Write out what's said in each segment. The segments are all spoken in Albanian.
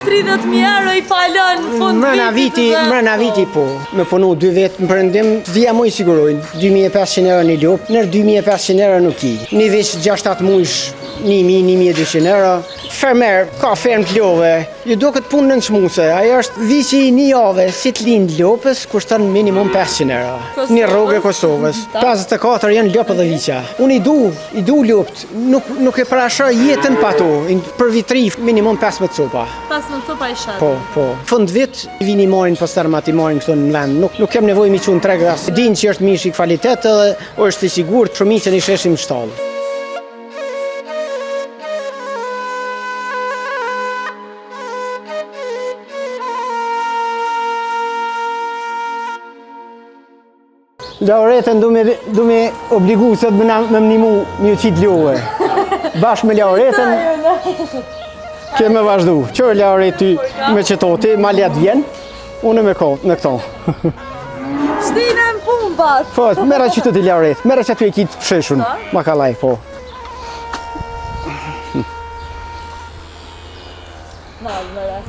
30.000 euro I palon në fund vitit. Mrena viti po. Me punu 2 vetë më përëndim, dhja mu I sigurojnë. 2.500 euro një lopë, nër 2.500 euro nuk I. Një veç 6-7 mujsh, 1.200 euro. Fermer, ka ferm të love, ju do këtë punë në nëshmuse. Ajo është vici 1 jave, si të linë lopës, kushton minimum 500 euro. Një rrogë e Kosovës. 54 janë lopë dhe vica. Unë I du lopët, nuk e prashoj jetën pa to. Për vitri, minimum 15 copa. 15 copa I shatë. Po. Fund vit, vini morin për starmat I morin këtu në vend. Nuk kem nevoj mi qunë treg ras. Din që është mish I kvalitet edhe është I sigurt, shumicën I sheshim shtallë. Lauretën du me obligu se me mënimu një qitë love. Bashkë me Lauretën, keme vazhdu. Qërë Lauret ty me qëto, ti ma let vjen, unë me këto. Shtinë në punë bashkë. Po, mera qëtë ti Lauret, mera që ty e kitë pësheshun, ma kalaj, po. Mërë.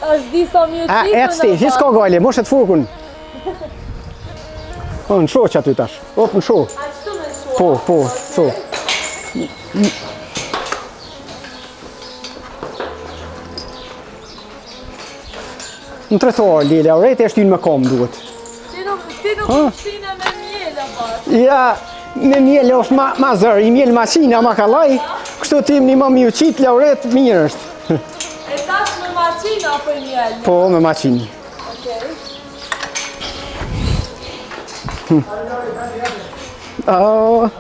është disa mjë qitë. E të sti, hisko gajle, moshet furkun. Në sho që aty tash, op në sho. A qëtu me sho? Po, sho. Në të rethorë, Lile, Aureti është ty në kom duhet. Ti nuk shpine me mjele, bashkë. Ja, me mjele është ma zërë, I mjele maqina, ma kalaj, kështu tim një më mjë qitë, Lauret, mirë është. E tash me maqina apo mjele? Po, me maqinë. Oh.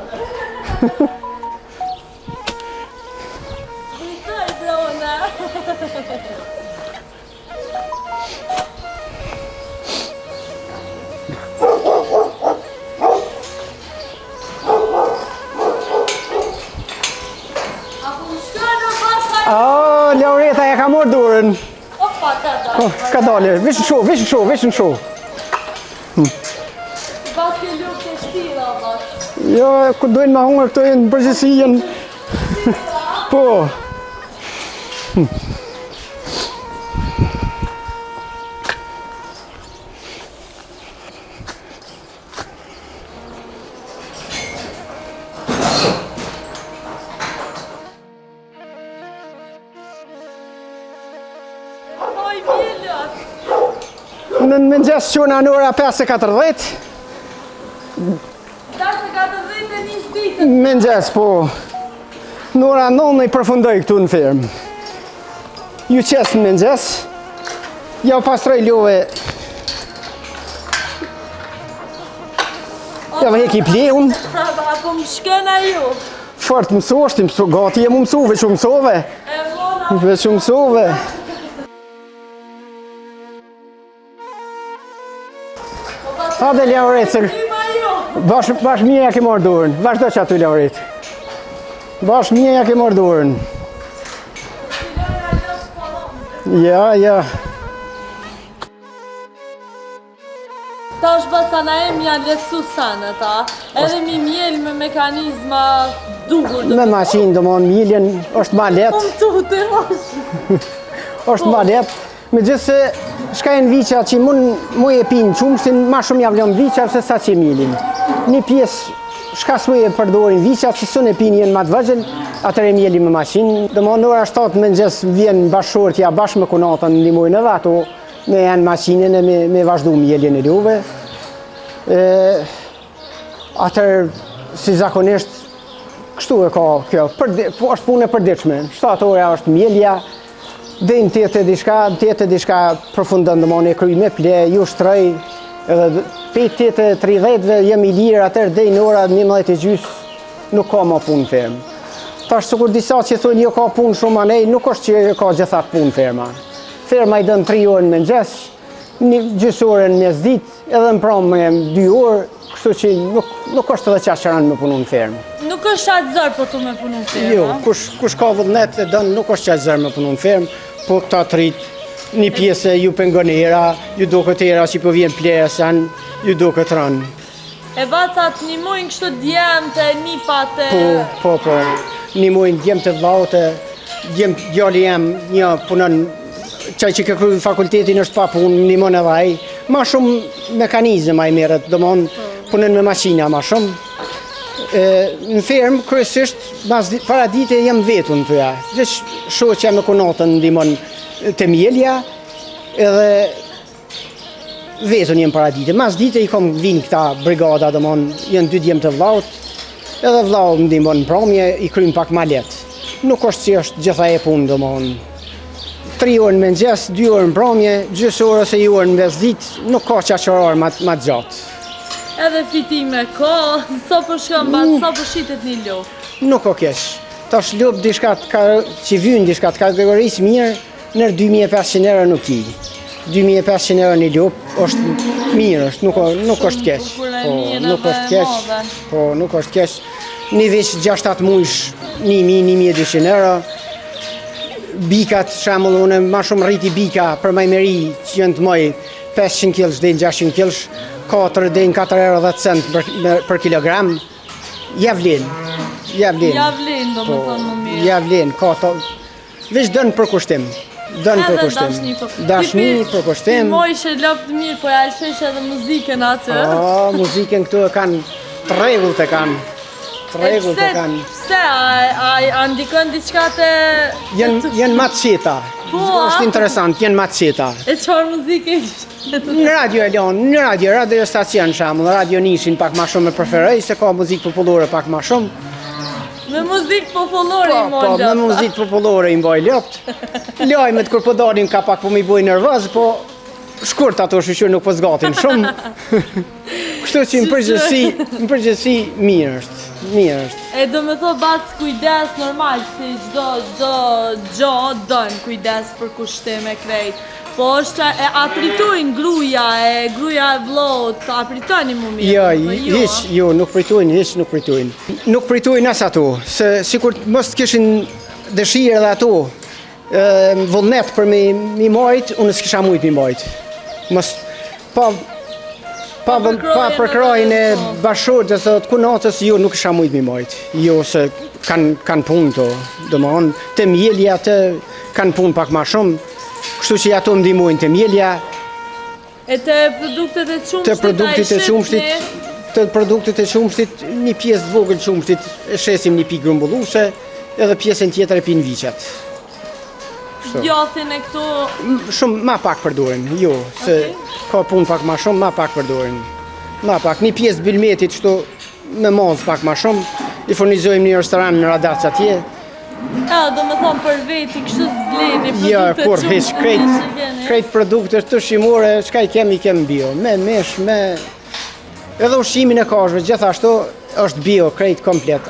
Kujtoj, drona. Oh, Laureta ja ka morë durën. Opa, ka dalë. Vish në sho. Pas ke lukë të shtira, bashkë. Jo, ku dojnë ma hungër këto jenë përgjësi jenë. Po. Në mëngjes qona në ora 5:40. 5:40 e njës ditë. Mëngjes, po. Në ora 9 I përfundoj këtu në fermë. Ju qesë në mëngjes. Ja u pastroj love. Ja më heki pleun. Apo më shkëna ju. Fort mësoshti, gati e mu mësu, veç u mësove. Veç u mësove. Hade Lauret, bash mje ja ke morë durën. Vazhdo që aty Lauret. Bash mje ja ke morë durën. Ja. Ta është basana e më janë letësu sanë ta. Edhe mi mjel me mekanizma dugur. Me maqinë, do mon mjelljen është ma letë. Më tute është. është ma letë. Me gjithë se shkajnë viqa që mu e pinë qumështin, ma shumë javlon viqa se sa që mjellin. Një pjesë shka s'mu e përdorin viqa që sun e pinë jenë ma të vëgjën, atër e mjelli me maqinë. Dhe më në ora 7 më njës vjen bashkëshorët ja bashkë me kunatën në limojnë edhe ato me janë maqinën e me vazhdu mjellin e luve. Atër si zakonisht kështu e ka kjo, është punë e përditshme. 7 ora është mjellja. Dhe në tjetë dishka përfundën dhe mon e kry me ple, ju shtroj, edhe pejt tjetë 30-ve jem I lirë atër dhe në ora 11:30 nuk ka ma punë fermë. Tash sukur disa që thonë jo ka punë shumë anej, nuk është që ka gjithat punë ferma. Ferma I dënë 3 orë në mëngjes, një gjysë orën mes ditë, edhe në pramë me 2 orë, kështu që nuk është edhe qash që ranë me punu në fermë. Nuk është qatë zërë po të me punu në fermë? Jo, kush ka vëdhnet e dënë nuk është qatë zërë me punu në fermë, po këta të rritë një pjesë ju pengonera, ju do këtë era që po vjen plesën, ju do këtë ranë. E bacat një mujnë kështu djemëte, nipate? Po, një mujnë djemëte vlaute, djali jem një punën qaj që ka kryu fakultetin është pa punë, më ndihmon edhe ai. Ma shumë mekanizëm ai merret, domthon punën me makina ma shumë. Në fermë, kryesisht, para dite jam vetun të ja. Veç shoqja me konatën ndihmon të mjelja, edhe vetun jem para dite. Mas dite i kom vinë këta brigada, domthon janë 2 djemë të vllaut, edhe vllau më ndihmon në promje, i kryjm pak ma letë. Nuk është që është gjitha e punë, domthon. 3 orë në mëngjes, 2 orë në promje, gjysë orë ose 1 orë në mesditë, nuk ka qaqërar ma të gjatë. Edhe fitime ka, sa për shkëm sa për shitet një lopë. Nuk o kesh. Tash lopë diçka që vynë diçka të kategorisë mirë, nër 2500 euro nuk i. 2500 euro një lopë është mirë, nuk është kesh. Nuk është kesh. Po, nuk është kesh. Një veç 6-7 mujsh, 1000-1200 euro. Bikat, shembull, unë ma shumë rriti bika për majmeri që janë të moj 500 kg dhe 600 kg, 4 dhe 4 euro 10 cent për kilogram. Ja vlen. Ja vlen, do më thonë më mirë. Ja vlen, ka to. Veç dënë për kushtim. Dënë për kushtim. Dashni për kushtim. Ti moj ishe lopë të mirë, po ja shesh edhe muzikën atë. Muzikën këtu e kanë të rregullt e kanë. Pse, a ndikon diçka të... Jenë ma të qeta. është interesant, jenë ma të qeta. E çfarë muzike Në radio e lonë, në radio stacion shamull, radio nishin pak ma shumë e preferoj, se ka muzikë popullore pak ma shumë. Me muzikë popullore i moj loptë. Me muzikë popullore i mboj loptë. Lajmet kur po dalin ka pak po mi boj nervoz, po shkurt ato shqyqyr nuk po zgatin shumë. Kështu që në përgjithësi mirë është. E do me thot bac kujdes normal, si gjdo gjo dojnë kujdes për kushtim e krejt. Po është e apritojnë gruja e vlot, apritojnë mu mirë. Jo, nuk pritojnë. Nuk pritojnë as ato, se sikur mos të kishin dëshirë dhe ato, vullnet për mi majt, unë s'kisha mujt mi majt. Mos, pa përkrajnë e bashkët e të kunatës, jo nuk isha mujt mi majt. Jo, se kanë punë to, do më onë, të mjelja të kanë punë pak ma shumë, kështu që ato më ndihmojnë të mjelja. E të produktet e qumshtit, një pjesë të vogël qumshtit e shesim një pikë grumbulluse, edhe pjesën tjetër e pinë viqet. Djathin e këto... Shumë ma pak përdorin, jo, se ka punë pak ma shumë, ma pak përdorin. Ma pak, një pjesë bilmetit qëto me mazë pak ma shumë, i furnizojmë një restoran në Radac atje. Do me thonë për veti, kështu zbleni, produkte qumshtit. Krejt produkte të shimore, qka i kemi bio, me mesh, me... Edhe ushqimin e kashve, gjithashtu është bio, krejt komplet.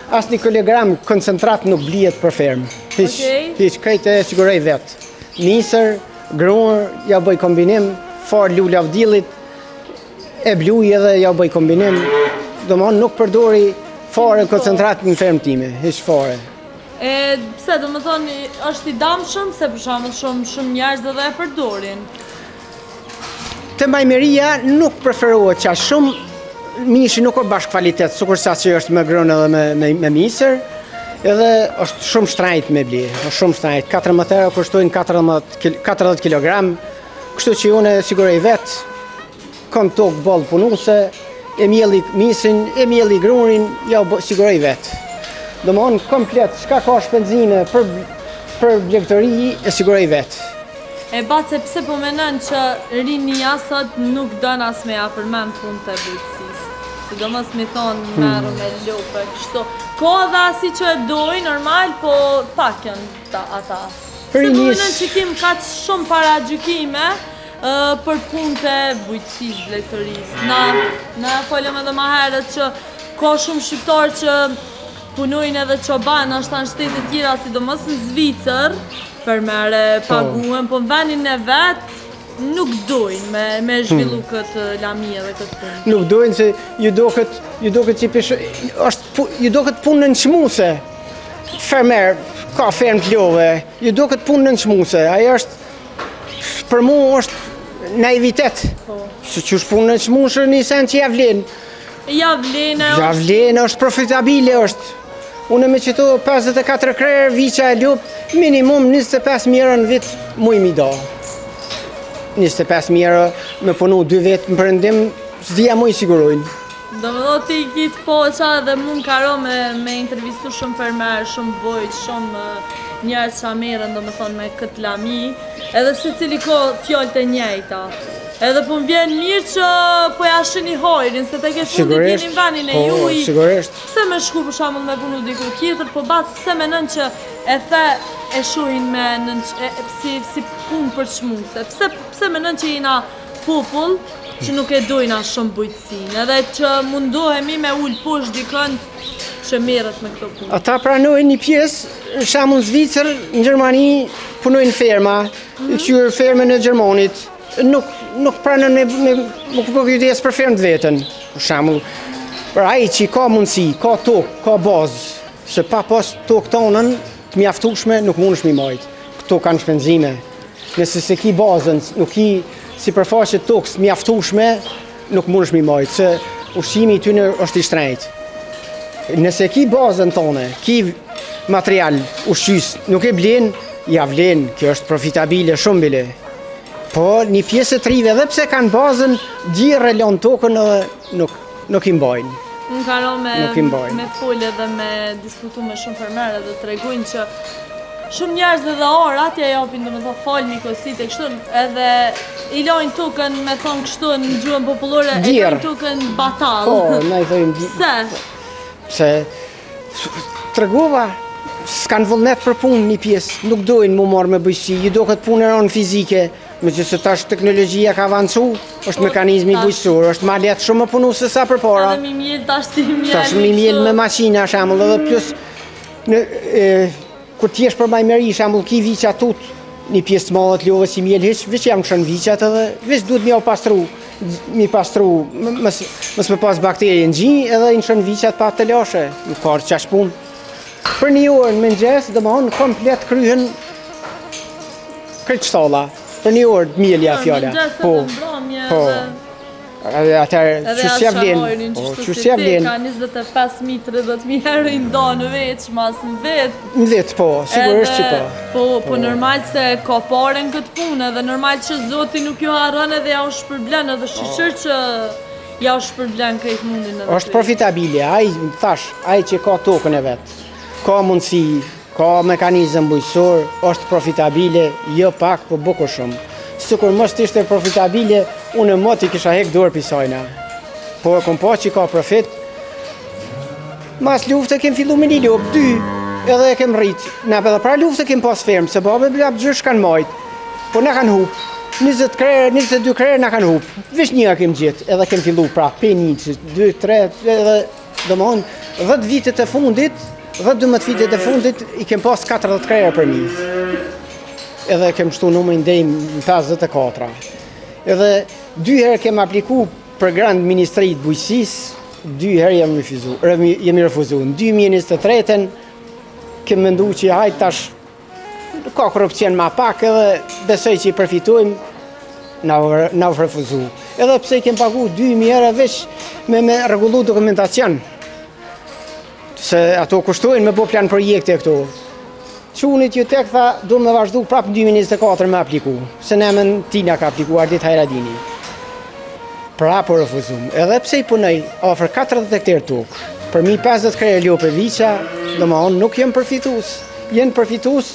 As një kilogram koncentrat nuk blijet për fermë. Hiq, krejt e sigurej vetë. Nisër, gruër, ja bëj kombinim, farë lullë avdilit, e bluj edhe ja bëj kombinim. Do më nuk përdori fare koncentrat në fermë time, hiq fare. Pse, do më thonë, është i damshëm, se për shumë njerëz dhe e përdorin? Të majmeria nuk preferohet qa shumë, mishi nuk o bashkë kvalitet, sukur sa që është me grënë edhe me misër, edhe është shumë shtrajt me bli, është shumë shtrajt. 14 euro kushtojnë 40 kg, kështu që unë e sigurej vetë, kam tokë bolë punuse, e mjeli misin, e mjeli grurin, ja u sigurej vetë. Do më onë komplet, shka ka shpenzime për blegëtëri, e sigurej vetë. E bace, pse po menon që rinia sot nuk dën as me ja përmend punë të bujqësisë? Sidomos mi thonë merru me lopë, kështu. Ko dhe asi që e dojnë, normal, po pak janë ata. Se po menon që kim ka shumë para gjykime për punë të bujqësisë, blegëtërisë. Na folëm edhe ma herët që ka shumë shqiptarë që punojnë edhe qoban, është në shtetet tjera, sidomos në Zvicër, për mere paguen, po në venin e vetë nuk dojnë me zhvillu këtë lami edhe këtë punë. Nuk dojnë se ju do këtë punë në nëshmuse, fermer, ka ferm të love, ju do këtë punë në nëshmuse, ajo është, për mu është naivitet, se që është punë në nëshmuse një sen që javlen. Javlen është është profitabile është. Unë me qëto 54 krerë viqa e lup, minimum 25.000 në vit muj mi do. 25.000 me punu 2 vetë më përëndim, s'dija muj sigurojnë. Do më do t'i kitë poqa dhe mund karo me intervistu shumë fermerë, shumë bojt, shumë njerë që merren do më thonë me këtë lami, edhe se cili ko fjallë të njejta. Edhe po më vjen mirë që po ja shini hojrin, se të ke fundit jeni vanin e juj. Sigurisht. Pse me shku për shembull me punu diku tjetër, po pse menon që e the e shohin me si punë për çmuse. Pse menon që jena popull që nuk e dojna shumë bujqësinë, edhe që mundohemi me ullë poshtë dikën që merret me këto punë. Ata pranojnë një pjesë, në shembull Zvicër, në Gjermani punojnë ferma, qyrë fermën e Gjermanit, nuk pranojnë me kujdes për fermë të vetën. Për shembull, për ai që ka mundësi, ka tokë, ka bazë, se pa pas tokë tonën të mjaftueshme nuk mundesh mi majt. Këto kanë shpenzime. Nëse se ki bazën, nuk ki sipërfaqe tokës mjaftueshme, nuk mundesh mi majt, se ushqimi i tyre është i shtrenjtë. Nëse ki bazën tonë, ki material ushqys, nuk e blen, ja vlen, kjo është profitabile shumë bile. Po një pjesë të rive, edhe pse kanë bazën, djerë e lanë tokën edhe nuk i mbajnë. Unë karo me folje dhe me diskutu me shumë fermerë dhe të regujnë që shumë njerëz dhe orë atje japin do me thonë falmi kosit e kështu edhe i lojnë tukën me thonë kështu në gjuhën popullore e lojnë tukën batal. Po, na i thojmë. Pse? Pse tregova s'kanë vullnet për punë një pjesë, nuk dojnë mu marrë me bujqësi, ju do këtë punë e ronë fizike, me që se tash teknologjia ka avancu, është mekanizmi bujqësor, është ma letë shumë më punu se sa për para. Edhe mi mjell tash ti mjell. Tash mi mjell me maqina, shambull, edhe plus kur t'jesh për majmeri, shambull, ki viqa tut, një pjesë të madhe të love si mjell hiq, veç jam këshën viqat edhe, veç duhet mi pastru, mës me pas bakterje në gjinj, edhe i nëshën viqat pa të lashe, në karë qash pun. Për një orë në mëngjes, dhe më honë komplet kryhen këtë shtalla, për një orë mjelja fjalla. Po, atër që s'javlen, ka 25.000-30.000 euro i ndonë veç, mas në vetë. Në vetë, po, sigurisht që po. Po normal se ka pare në këtë punë, edhe normal që Zoti nuk ju harron edhe ja u shpërblen, edhe shqyqër që ja u shpërblen këtë mundin. Është profitabile, ai që ka tokën e vetë, ka mundësi, ka mekanizëm bujqësor, është profitabile, jo pak, po bukur shumë. Sikur mos t'ishte profitabile, unë moti kisha hek dorë pisajna. Po e kom po që ka profit. Mas luftë kem fillu me një lopë, 2, edhe e kem rritë. Na edhe pra luftë kem pas fermë, se babe blab gjysh kanë majtë. Po na kanë hupë. 20 krerë, 22 krerë na kanë hupë. Vesh një kem gjithë, edhe kem fillu pra, pe 1, 2, 3, edhe domthon 10 vitet e fundit, 10-12 vitet e fundit, i kem pas 40 krerë për një. Edhe kem shtu numrin deri në 54. Edhe 2 herë kem apliku për Grand Ministrit Bujqësisë, 2 herë jemi refuzuar. Në 2023-ën kem mendu që hajt tash ka korrupsion ma pak edhe besoj që i përfitojmë, na u refuzu. Edhe pse kem pagu 2.000 euro veç me rregullu dokumentacion. Se ato kushtojnë me bo plan projekte këto. Qunit ju tek tha, do me vazhdu prap në 2024 me apliku, se nemen tina ka aplikuar dit Hajradini. Pra po refuzum, edhe pse i punoj, ofër 40 hektar tokë, për mi 50 krejë ljope viqa, dhe ma onë nuk jem përfitus. Jenë përfitus,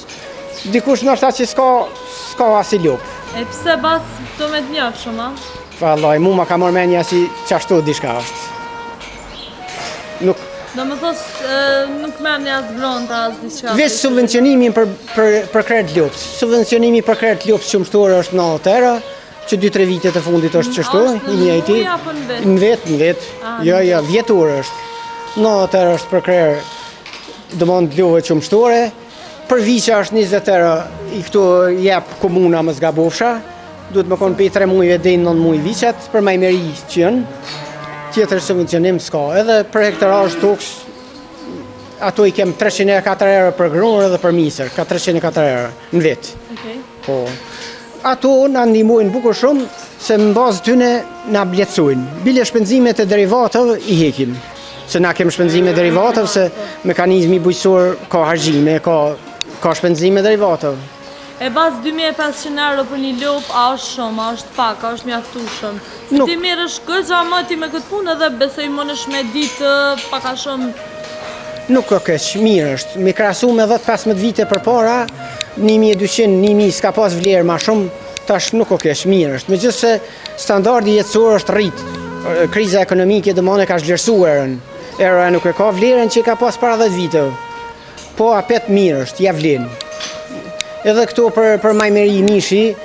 dikush në është ta që s'ka asi ljopë. E pse bas të me t'njafë shumë, a? Vallaj, mu ma ka mërmenja si qashtu dishka është. Do më thos, nuk merr një as bronta, as diçka. Veç subvencionimi për krejt lopës. Subvencionimi për krejt lopës që mështuar është 90 euro, që 2-3 vitet e fundit është qështu, i njëjti. Në vetë. Jo, vjetur është. 90 euro është për krejt dëmon love që mështuare. Për viqa është 20 euro, i këtu jep komuna më zgabofsha. Duhet më konë për 3 mujve dhe 9 muj viqat, për majmeri që jënë. Tjetër subvencionim s'ka, edhe për hektaraj tokës, ato i kem 304 euro për grunër dhe për misër, ka 304 euro në vetë. Po. Ato na ndihmojnë bukur shumë, se në bazë tyne na bletësojnë. Bile shpenzimet e derivatëve i hekim. se na kem shpenzime derivatave, se mekanizmi bujqësor ka harxime, ka shpenzime derivatave. E bas 2500 euro për një lop, a është shumë, a është pak, a është mjaftueshëm. Nuk. Ti merresh goxha më ti me këtë punë edhe besoj mënesh me ditë pak a shumë. Nuk ka keq, mirë është. Me krahasu me 10-15 vite përpara, 1200, 1000 s'ka pas vlerë më shumë, tash nuk ka keq, mirë është. Megjithëse standardi jetësor është rrit. Kriza ekonomike domosdoshmë ka zhvlerësuar. Era nuk e ka vlerën që ka pas para 10 vite. Po apet mirë është, ja vlen. Edhe këtu për majmeri mishi,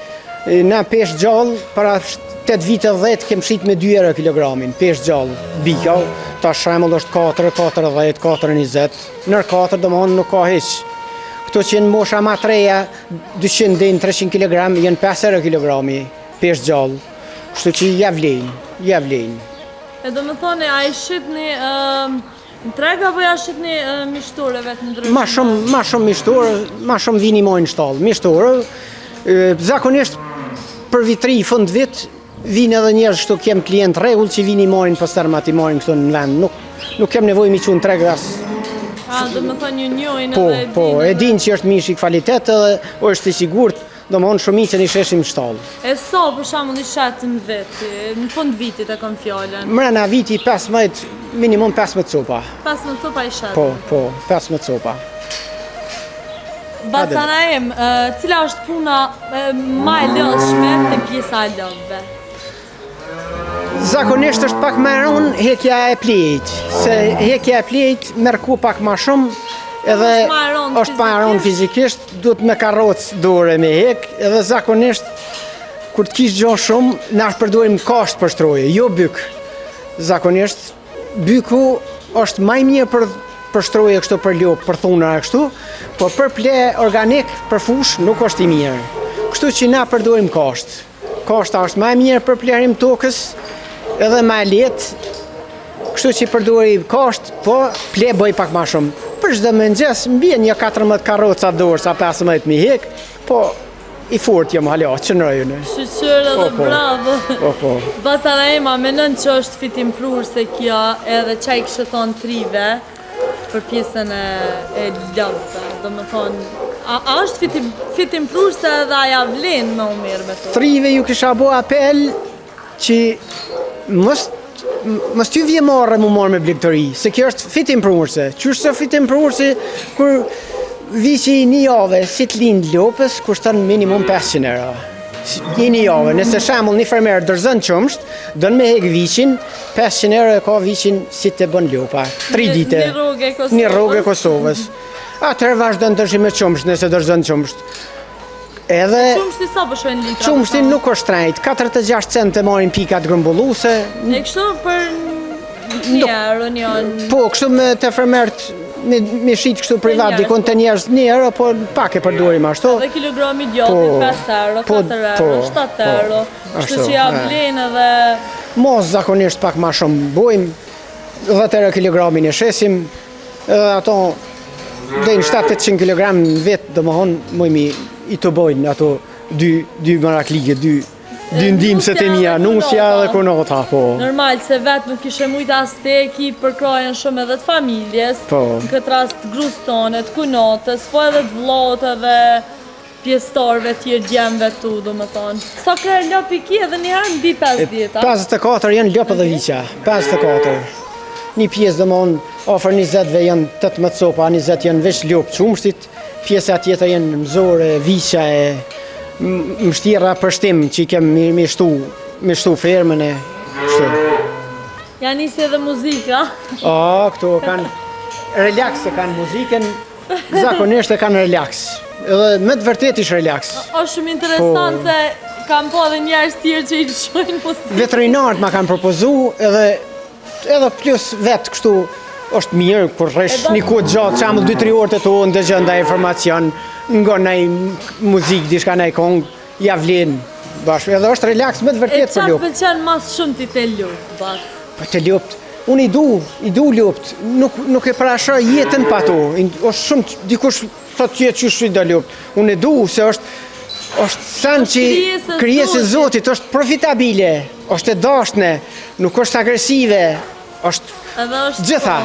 na peshë gjallë, para 8 vite 10 kem shit me 2 euro kilogramin, peshë gjallë, bika, ta shembull është 4, 40, 4,20, nër 4 domosdoshmë nuk ka hiç. Këto që në mosha ma treja, 200 deri në 300 kg, janë 5 euro kilogrami, peshë gjallë. Kështu që ja vlen. E do më thoni, a i shqipni në treg apo ja shqipni mishtore vetë në ndryshme? Ma shumë mishtore, ma shumë vini mojnë shtallë. Mishtore, zakonisht për vitri fund vit, vinë edhe njerëz këtu kem klient rregull që vini mojnë pëstërmat i mojnë këtu në vend. Nuk kem nevojë mi çun treg as. A, do më thoni ju njojnë edhe e Po, e din që është mish i kvalitet edhe është i sigurt. Domthonë shumicën i sheshim shtallë. E sa për shembull i shatën vetë, në fund vitit e kam fjalën. Mrena viti 15, minimum 15 copa. 15 copa i shatën. Po, 15 copa. Bacanaem, cila është puna më e lodhshme te pjesa e lopëve? Zakonisht është pak më rënd hekja e plejt, se hekja e plejt merr ku pak më shumë. Edhe është pa rënd fizikisht, duhet me karrocë dore me hek, edhe zakonisht kur të kish gjo shumë, na përdorim kasht për shtroje, jo byk. Zakonisht byku është më i mirë për shtroje kështu për lop, për thuna kështu, po për ple organik, për fush nuk është i mirë. Kështu që na përdorim kasht. Kashta është më e mirë për plerim tokës, edhe më e lehtë. Kështu që përdorim kasht, po ple bëj pak më shumë. Për çdo mëngjes mbien një 14 karroca dorë sa 15 mi hek, po i fort jam hala çnroj unë. Shqyr edhe bravo. Po. Bacanaema, menon që është fitim prur se kjo edhe çai kishte thon trive për pjesën e lopëve. Do më thonë, a është fitim prur se edhe aja vlen me u mirë me to? Trive ju kisha bo apel që mos t'ju vje marrë mu marrë me blegëtori, se kjo është fitim prurse. Qështë se fitim prurse, kur vici një jave, si të lindë lopës, kushton minimum 500 euro. Një jave, nëse shemull një fermer dërzën qëmsht, dënë me hek vicin, 500 euro e ka vicin si të bën lopa. 3 dite. Një rrugë e Kosovës. Atër vazhdojnë dërshim me qëmsht, nëse dërzën qëmsht. Edhe Qumshti sa përshojnë litra? Qumshti nuk është trajt, 46 centë marrin pikat grumbulluse. E kështu për një euro njën? Po, kështu me të fermert, me shit kështu privat, dikon të njerës një euro, po pak e përdorim ashtu. Dhe kilogrami djotit 5 euro, 4 euro, 7 euro. Kështu që ja vlen edhe... Mos zakonisht pak ma shumë bojmë, 10 euro kilogramin e shesim, edhe ato dhejnë 700 kg në vetë, dhe më honë, mojmi i të bojnë ato dy maraklige, dy ndimëset e mija, nusja dhe konota, po. Normal, se vetë nuk ishe mujtë as teki përkrajen shumë edhe të familjes, në këtë rast grustonet, kunotës, po edhe të vlot edhe pjestarve tjerë djemve tu, do më thonë. Sa kërë lop i ki edhe njëherë në bi 50? 54 janë lop edhe viqa, 54. Një pjesë dhe mon, ofër 20-ve janë 18 copa, 20 janë vesh lopë qumshtit, pjesa tjetër janë mëzore, viqa e mështira për shtim që i kem me shtu fermën e shtu. Ja nisi edhe muzika? Këto kanë relax e kanë muzikën, zakonisht e kanë relax. Edhe me të vërtet ish relax. Është shumë interesant se kam po edhe njerës tjerë që i lëshojnë muzikë. Veterinarët ma kanë propozu edhe plus vetë kështu është mirë, kur resh një kohë gjatë, qamull 2-3 orë të tonë, dhe gjënda informacion, nga nej muzikë, dishka nej kongë, ja vlenë bashkë. Edhe është relax me të vërtet për lopë. E qatë pëlqenë mas shumë ti te lopë, bas? Për te lopët, unë i du lopët, nuk e parasha jetën pa to, është shumë, dikush thot jetë që shri da lopët, unë i du se është sanë që krijesë e Zotit, është profitabile, është e dashne, nuk është agresive, është Edhe është gjitha,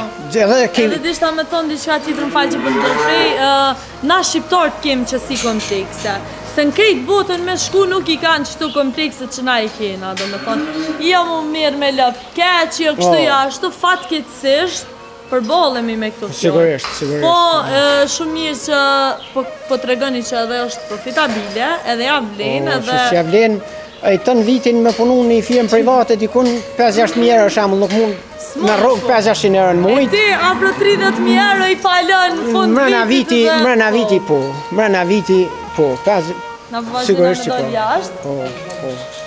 Edhe dishta me thonë diçka tjetër, më falë që për ndërprej, na shqiptarët kemi qësi komplekse. Se në krejt botën me shku nuk i kanë qëtu komplekse që na i kena, do me thonë, jo mu mirë me lëp keq, jo kështu ja, ashtu fatkeqësisht, përbollemi me këto fjallë. Sigurisht. Po, shumë mirë që po të regoni që edhe është profitabile, edhe ja vlen, edhe... Që ja vlen, e të në vitin me punu një firmë private, dikun 5-6.000 euro shemull, nuk mund me rrugë 5-600 euro në E mujt. ti, afro 30.000 euro i falën në fund vitit dhe... Mrena viti po, Na vazhdojnë me dojnë jashtë. Po.